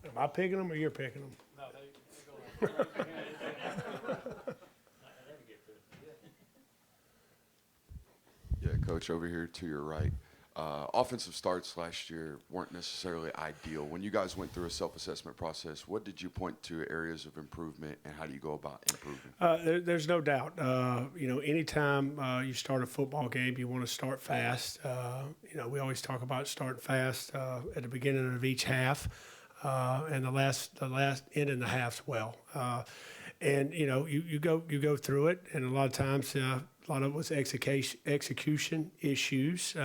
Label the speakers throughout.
Speaker 1: Am I picking them or you're picking them?
Speaker 2: No, they go.
Speaker 3: Yeah, Coach, over here to your right. Offensive starts last year weren't necessarily ideal. When you guys went through a self-assessment process, what did you point to areas of improvement, and how do you go about improving?
Speaker 1: There's no doubt. Anytime you start a football game, you want to start fast. We always talk about starting fast at the beginning of each half, and the last end in the half as well. You go through it, and a lot of times, a lot of it was execution issues.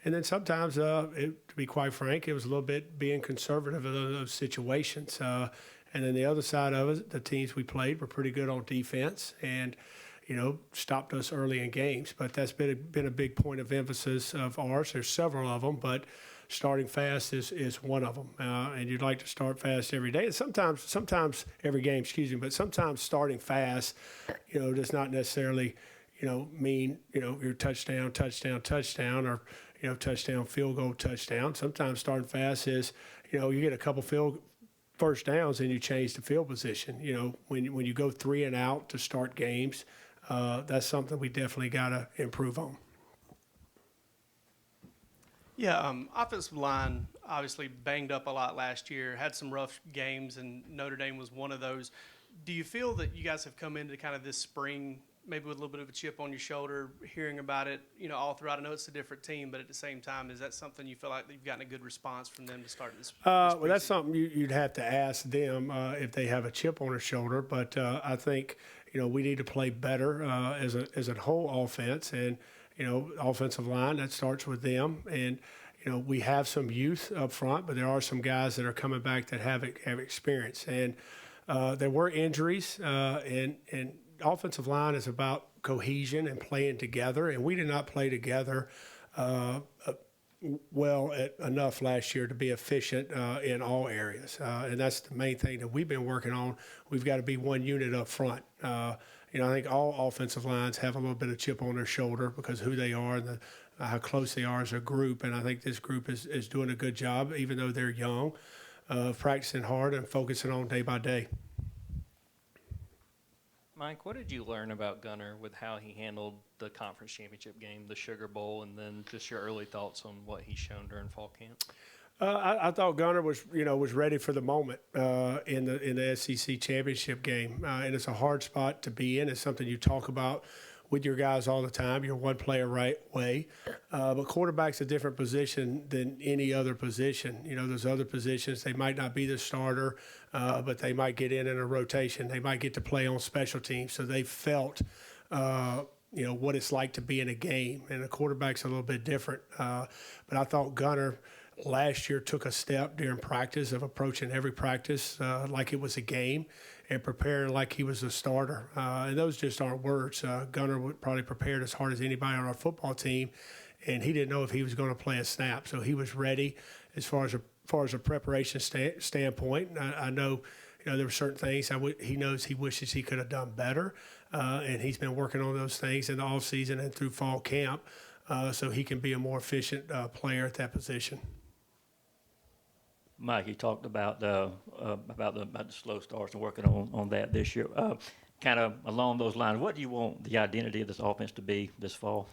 Speaker 1: And then sometimes, to be quite frank, it was a little bit being conservative in those situations. And then the other side of it, the teams we played were pretty good on defense and, stopped us early in games. But that's been a big point of emphasis of ours. There's several of them, but starting fast is one of them. And you'd like to start fast every day. And sometimes every game, but sometimes starting fast, does not necessarily, mean, your touchdown, or, touchdown, field goal, touchdown. Sometimes starting fast is, you get a couple first downs and you change the field position. When you go 3 and out to start games, that's something we definitely got to improve on.
Speaker 4: Yeah, offensive line obviously banged up a lot last year, had some rough games, and Notre Dame was one of those. Do you feel that you guys have come into kind of this spring maybe with a little bit of a chip on your shoulder, hearing about it, all throughout? I know it's a different team, but at the same time, is that something you feel like you've gotten a good response from them to start this?
Speaker 1: Well, that's something you'd have to ask them if they have a chip on their shoulder. But I think, we need to play better as a whole offense. And, offensive line, that starts with them. And, we have some youth up front, but there are some guys that are coming back that have experience. And there were injuries, and offensive line is about cohesion and playing together, and we did not play together enough last year to be efficient in all areas, and that's the main thing that we've been working on. We've got to be one unit up front. I think all offensive lines have a little bit of chip on their shoulder because of who they are and how close they are as a group, and I think this group is doing a good job, even though they're young, practicing hard and focusing on day by day.
Speaker 2: Mike, what did you learn about Gunner with how he handled the conference championship game, the Sugar Bowl, and then just your early thoughts on what he's shown during fall camp?
Speaker 1: I thought Gunner was ready for the moment in the SEC championship game, and it's a hard spot to be in. It's something you talk about with your guys all the time. You're one player right way, but quarterback's a different position than any other position. There's other positions, they might not be the starter, but they might get in a rotation. They might get to play on special teams, so they felt what it's like to be in a game, and a quarterback's a little bit different. But I thought Gunner last year took a step during practice of approaching every practice like it was a game and preparing like he was a starter. And those just aren't words. Gunner probably prepared as hard as anybody on our football team, and he didn't know if he was going to play a snap. So he was ready as far as a preparation standpoint. I know there were certain things he knows he wishes he could have done better, and he's been working on those things in the offseason and through fall camp so he can be a more efficient player at that position.
Speaker 5: Mike, you talked about the slow starts and working on that this year. Kind of along those lines, what do you want the identity of this offense to be this fall?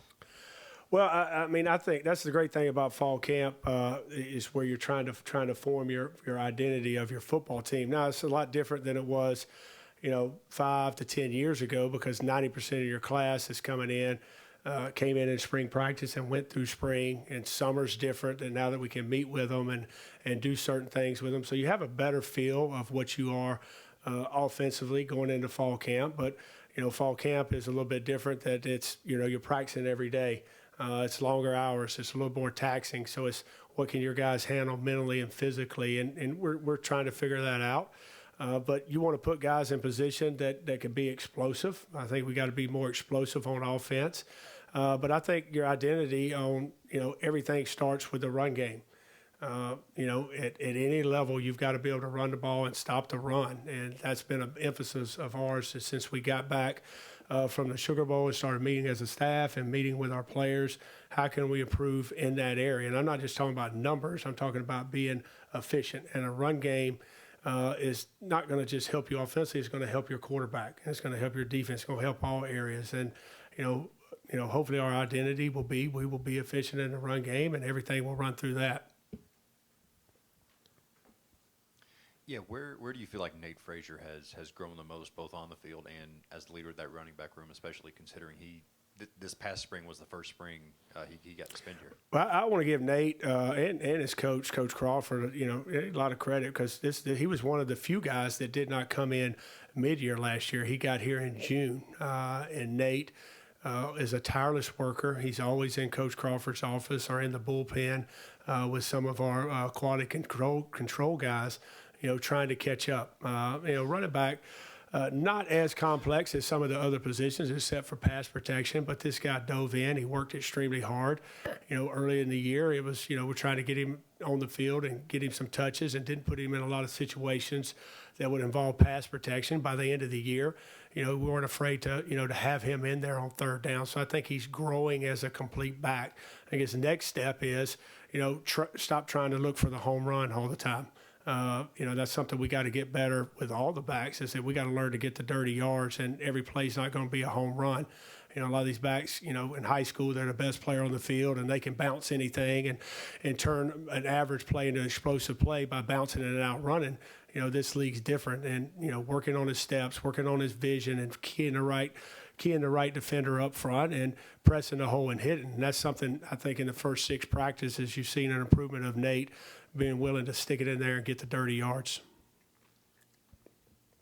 Speaker 1: Well, I think that's the great thing about fall camp is where you're trying to form your identity of your football team. Now, it's a lot different than it was, 5 to 10 years ago, because 90% of your class is came in spring practice and went through spring, and summer's different. And now that we can meet with them and do certain things with them, so you have a better feel of what you are offensively going into fall camp. But fall camp is a little bit different. That it's you're practicing every day. It's longer hours. It's a little more taxing. So it's what can your guys handle mentally and physically, and we're trying to figure that out. But you want to put guys in position that can be explosive. I think we got to be more explosive on offense. But I think your identity on, everything starts with the run game. At any level, you've got to be able to run the ball and stop the run. And that's been an emphasis of ours since we got back from the Sugar Bowl and started meeting as a staff and meeting with our players. How can we improve in that area? And I'm not just talking about numbers. I'm talking about being efficient. And a run game is not going to just help you offensively. It's going to help your quarterback. It's going to help your defense. It's going to help all areas. And, hopefully our identity will be we will be efficient in the run game, and everything will run through that.
Speaker 6: Yeah, where do you feel like Nate Frazier has grown the most, both on the field and as the leader of that running back room, especially considering this past spring was the first spring he got to spend here?
Speaker 1: Well, I want to give Nate and his coach, Coach Crawford, a lot of credit because he was one of the few guys that did not come in mid-year last year. He got here in June, and Nate is a tireless worker. He's always in Coach Crawford's office or in the bullpen with some of our quality control guys, trying to catch up. Running back, not as complex as some of the other positions except for pass protection, but this guy dove in. He worked extremely hard. Early in the year, it was, we're trying to get him on the field and get him some touches and didn't put him in a lot of situations that would involve pass protection. By the end of the year, we weren't afraid to, to have him in there on third down. So I think he's growing as a complete back. I think his next step is, stop trying to look for the home run all the time. That's something we got to get better with all the backs is that we got to learn to get the dirty yards, and every play's not going to be a home run. A lot of these backs, in high school, they're the best player on the field, and they can bounce anything and turn an average play into an explosive play by bouncing it and out running. This league's different, and, working on his steps, working on his vision, and keying the right defender up front and pressing the hole and hitting. And that's something I think in the first 6 practices you've seen an improvement of Nate being willing to stick it in there and get the dirty yards.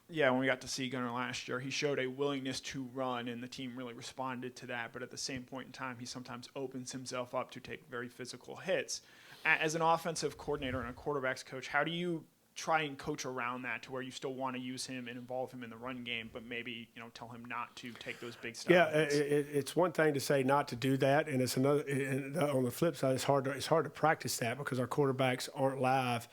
Speaker 7: Yeah, when we got to see Gunner last year, he showed a willingness to run, and the team really responded to that. But at the same point in time, he sometimes opens himself up to take very physical hits. As an offensive coordinator and a quarterback's coach, how do you try and coach around that to where you still want to use him and involve him in the run game, but maybe tell him not to take those big steps?
Speaker 1: Yeah, it's one thing to say not to do that, and it's another. And on the flip side, it's hard to practice that because our quarterbacks aren't live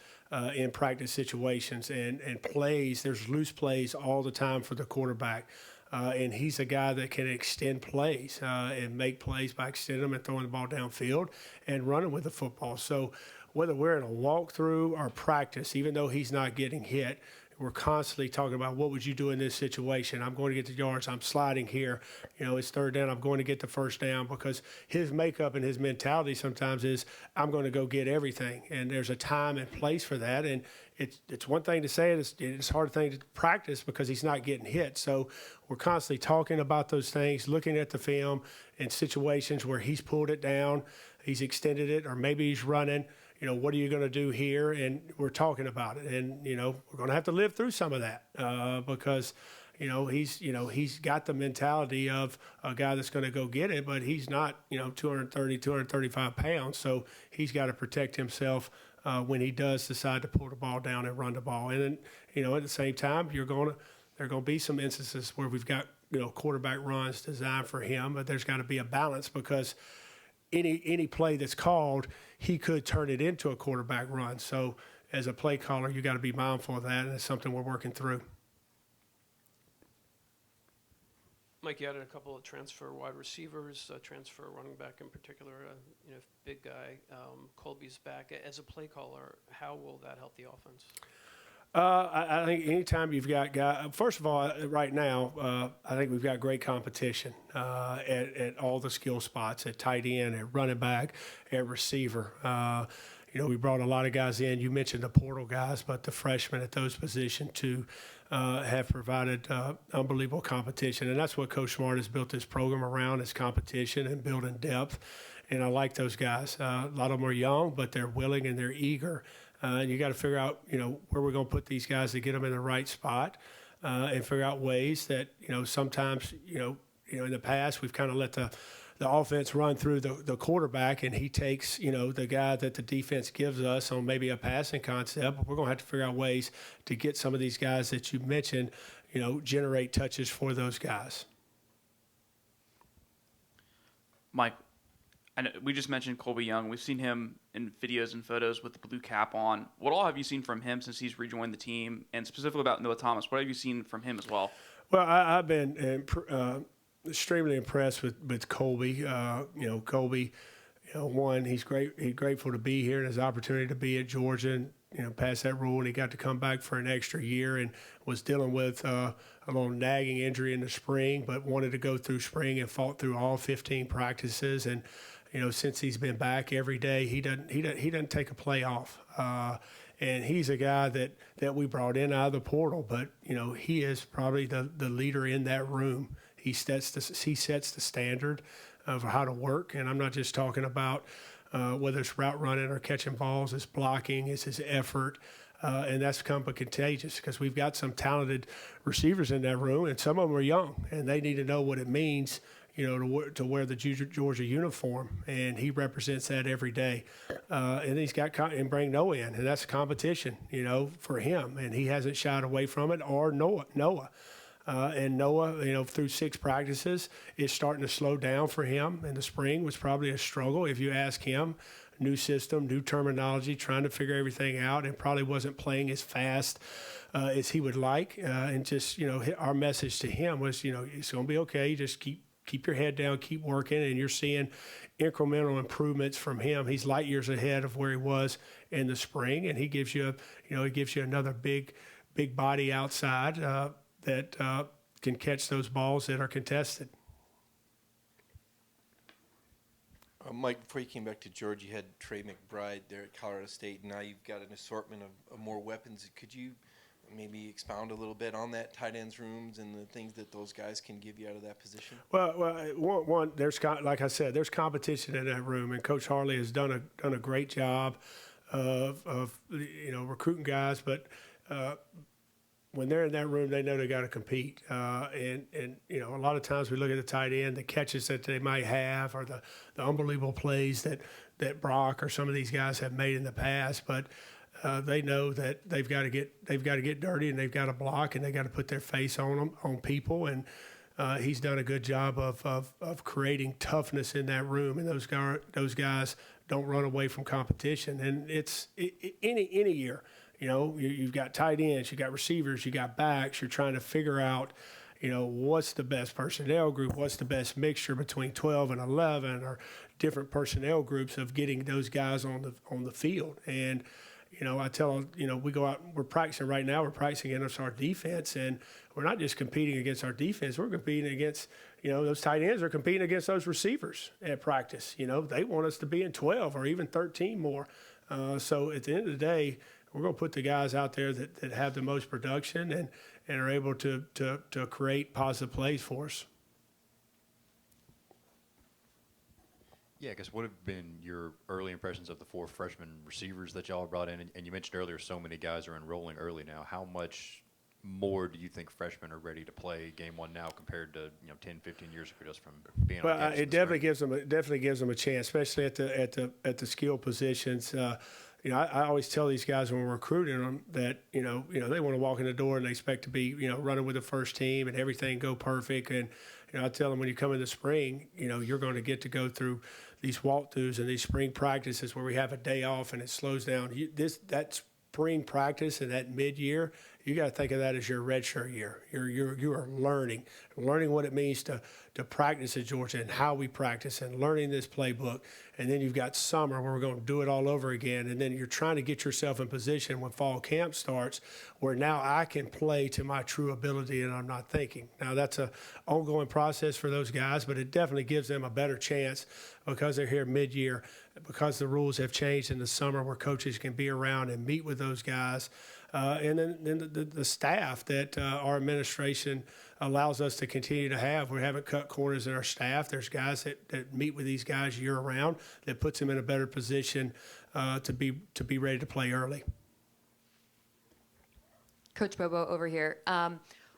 Speaker 1: in practice situations and plays. There's loose plays all the time for the quarterback. And he's a guy that can extend plays and make plays by extending them and throwing the ball downfield and running with the football. So whether we're in a walkthrough or practice, even though he's not getting hit, we're constantly talking about what would you do in this situation. I'm going to get the yards. I'm sliding here. It's third down. I'm going to get the first down because his makeup and his mentality sometimes is I'm going to go get everything. And there's a time and place for that. And it's one thing to say it. It's a hard thing to practice because he's not getting hit. So we're constantly talking about those things, looking at the film in situations where he's pulled it down, he's extended it, or maybe he's running. What are you going to do here? And we're talking about it. And, we're going to have to live through some of that because, he's got the mentality of a guy that's going to go get it, but he's not, 230, 235 pounds. So he's got to protect himself when he does decide to pull the ball down and run the ball. And then, at the same time, there are going to be some instances where we've got, quarterback runs designed for him, but there's got to be a balance because any play that's called, he could turn it into a quarterback run. So as a play caller, you got to be mindful of that, and it's something we're working through.
Speaker 8: Mike, you added a couple of transfer wide receivers, transfer running back in particular, big guy. Colbie's back. As a play caller, how will that help the offense?
Speaker 1: I think anytime you've got guys, first of all, right now, I think we've got great competition at all the skill spots, at tight end, at running back, at receiver. We brought a lot of guys in. You mentioned the portal guys, but the freshmen at those positions too have provided unbelievable competition. And that's what Coach Smart has built this program around, is competition and building depth. And I like those guys. A lot of them are young, but they're willing and they're eager. And you got to figure out, where we're going to put these guys to get them in the right spot and figure out ways that, sometimes, in the past we've kind of let the offense run through the quarterback and he takes, the guy that the defense gives us on maybe a passing concept. But we're going to have to figure out ways to get some of these guys that you mentioned, generate touches for those guys.
Speaker 9: Mike, I know we just mentioned Colbie Young. We've seen him in videos and photos with the blue cap on. What all have you seen from him since he's rejoined the team? And specifically about Noah Thomas, what have you seen from him as well?
Speaker 1: Well, I've been extremely impressed with Colbie. Colbie, one, he's grateful to be here and his opportunity to be at Georgia and, past that rule, and he got to come back for an extra year and was dealing with a little nagging injury in the spring, but wanted to go through spring and fought through all 15 practices. And, since he's been back every day, he doesn't take a play off. And he's a guy that we brought in out of the portal, but, he is probably the leader in that room. He sets the standard of how to work, and I'm not just talking about whether it's route running or catching balls, it's blocking, it's his effort, and that's become contagious because we've got some talented receivers in that room, and some of them are young, and they need to know what it means, to wear the Georgia uniform, and he represents that every day. And he's got and bring Noah in, and that's a competition, for him, and he hasn't shied away from it, or Noah. And Noah, through 6 practices, is starting to slow down for him. In the spring was probably a struggle. If you ask him, new system, new terminology, trying to figure everything out, and probably wasn't playing as fast as he would like. And just, our message to him was, it's going to be okay. You just keep your head down, keep working, and you're seeing incremental improvements from him. He's light years ahead of where he was in the spring, and he gives you, another big body outside that can catch those balls that are contested.
Speaker 10: Mike, before you came back to Georgia, you had Trey McBride there at Colorado State, and now you've got an assortment of more weapons. Could you maybe expound a little bit on that tight ends rooms and the things that those guys can give you out of that position?
Speaker 1: Well, one, there's, like I said, there's competition in that room, and Coach Harley has done a great job of recruiting guys, but when they're in that room, they know they got to compete. And a lot of times we look at the tight end, the catches that they might have, or the unbelievable plays that Brock or some of these guys have made in the past. But they know that they've got to get dirty, and they've got to block, and they got to put their face on people. And he's done a good job of creating toughness in that room. And those guys don't run away from competition. And it's any year. You've got tight ends, you got receivers, you got backs. You're trying to figure out, what's the best personnel group, what's the best mixture between 12 and 11, or different personnel groups of getting those guys on the field. And I tell them, we go out, we're practicing right now. We're practicing against our defense, and we're not just competing against our defense. We're competing against, those tight ends are competing against those receivers at practice. They want us to be in 12 or even 13 more. So at the end of the day, we're going to put the guys out there that have the most production and are able to create positive plays for us.
Speaker 6: Yeah, I guess what have been your early impressions of the 4 freshman receivers that y'all brought in? And you mentioned earlier so many guys are enrolling early now. How much more do you think freshmen are ready to play game one now compared to 10, 15 years ago, just from being on campus?
Speaker 1: It definitely gives them a chance, especially at the skill positions. I always tell these guys when we're recruiting them that they want to walk in the door and they expect to be running with the first team and everything go perfect. And I tell them when you come in the spring, you're going to get to go through these walkthroughs and these spring practices where we have a day off and it slows down. That spring practice and that mid-year, you got to think of that as your redshirt year. You are learning what it means to practice at Georgia and how we practice and learning this playbook. And then you've got summer where we're going to do it all over again. And then you're trying to get yourself in position when fall camp starts where now I can play to my true ability and I'm not thinking. Now that's an ongoing process for those guys, but it definitely gives them a better chance because they're here mid-year, because the rules have changed in the summer where coaches can be around and meet with those guys. And then the staff that our administration allows us to continue to have. We haven't cut corners in our staff. There's guys that meet with these guys year round that puts them in a better position to be ready to play early.
Speaker 11: Coach Bobo over here.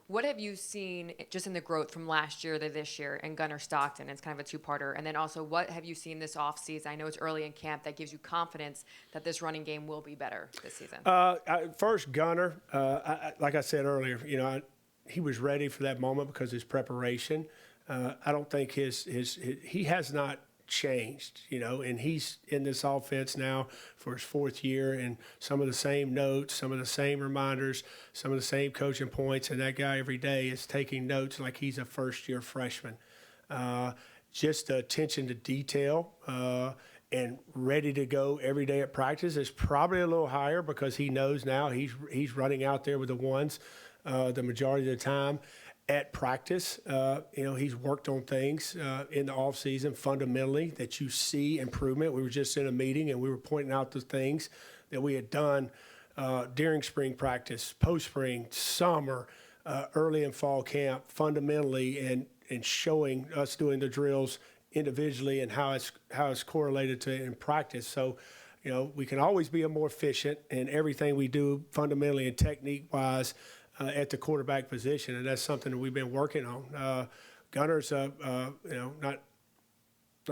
Speaker 11: What have you seen just in the growth from last year to this year in Gunner Stockton? It's kind of a two-parter. And then also, what have you seen this offseason? I know it's early in camp that gives you confidence that this running game will be better this season.
Speaker 1: First, Gunner, like I said earlier, he was ready for that moment because of his preparation. I don't think he has not changed, and he's in this offense now for his 4th year, and some of the same notes, some of the same reminders, some of the same coaching points, and that guy every day is taking notes like he's a first-year freshman. Just the attention to detail and ready to go every day at practice is probably a little higher because he knows now he's running out there with the ones the majority of the time at practice. He's worked on things in the off season fundamentally that you see improvement. We were just in a meeting and we were pointing out the things that we had done during spring practice, post-spring, summer, early in fall camp, fundamentally, and showing us doing the drills individually and how it's correlated to in practice. So, we can always be more efficient in everything we do fundamentally and technique-wise at the quarterback position, and that's something that we've been working on. Gunner's, not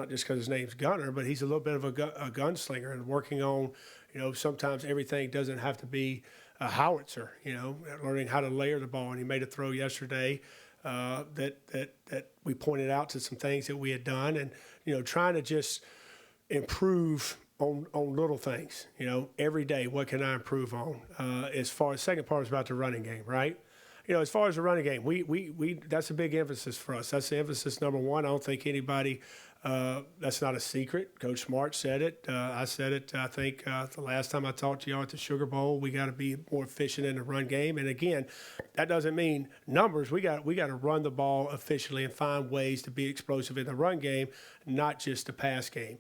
Speaker 1: just because his name's Gunner, but he's a little bit of a gunslinger and working on, sometimes everything doesn't have to be a howitzer, learning how to layer the ball. And he made a throw yesterday that we pointed out to some things that we had done and, trying to just improve on little things, every day. What can I improve on? As far as second part is about the running game, right? As far as the running game, we that's a big emphasis for us. That's the emphasis number one. I don't think anybody, that's not a secret. Coach Smart said it. I said it, I think, the last time I talked to y'all at the Sugar Bowl. We got to be more efficient in the run game. And again, that doesn't mean numbers. We got to run the ball efficiently and find ways to be explosive in the run game, not just the pass game.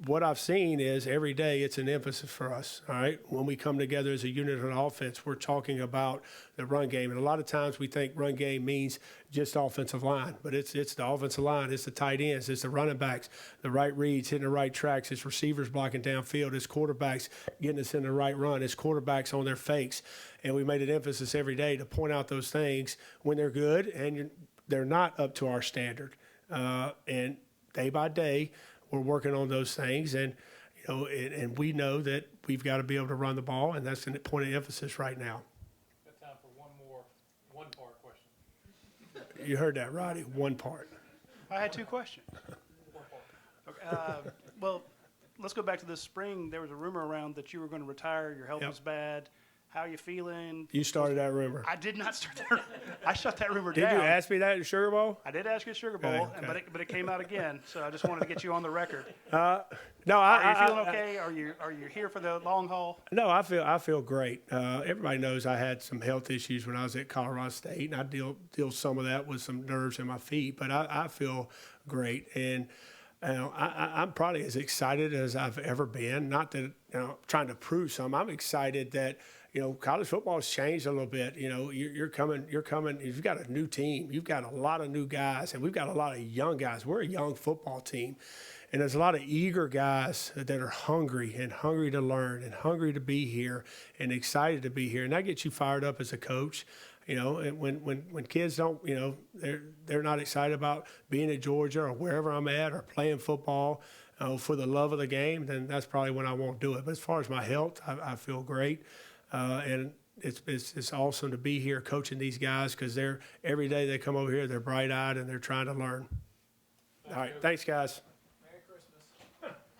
Speaker 1: What I've seen is every day it's an emphasis for us, all right? When we come together as a unit on offense, we're talking about the run game. And a lot of times we think run game means just offensive line, but it's the offensive line, it's the tight ends, it's the running backs, the right reads, hitting the right tracks, it's receivers blocking downfield, it's quarterbacks getting us in the right run, it's quarterbacks on their fakes. And we made an emphasis every day to point out those things when they're good and they're not up to our standard. And day by day, we're working on those things, and and we know that we've got to be able to run the ball, and that's the point of emphasis right now.
Speaker 12: Got time for one more one-part question.
Speaker 1: You heard that, Roddy. One part.
Speaker 12: I had two questions. Okay, well, let's go back to this spring. There was a rumor around that you were going to retire. Your health
Speaker 1: Yep.
Speaker 12: was bad. How are you feeling?
Speaker 1: You started that rumor.
Speaker 12: I did not start that. I shut that rumor
Speaker 1: Did
Speaker 12: down.
Speaker 1: you ask me that at the Sugar Bowl?
Speaker 12: I did ask you at Sugar Bowl,
Speaker 1: Okay.
Speaker 12: but it came out again. So I just wanted to get you on the record.
Speaker 1: No,
Speaker 12: Are you feeling okay? Are you here for the long haul?
Speaker 1: No, I feel great. Everybody knows I had some health issues when I was at Colorado State, and I deal some of that with some nerves in my feet. But I feel great, and I'm probably as excited as I've ever been. Not that trying to prove something. I'm excited that college football has changed a little bit. You're coming. You've got a new team. You've got a lot of new guys, and we've got a lot of young guys. We're a young football team. And there's a lot of eager guys that are hungry to learn and hungry to be here and excited to be here. And that gets you fired up as a coach. And when kids don't, they're not excited about being at Georgia or wherever I'm at or playing football for the love of the game, then that's probably when I won't do it. But as far as my health, I feel great. And it's awesome to be here coaching these guys because every day they come over here, they're bright-eyed and they're trying to learn. All right, thanks, guys.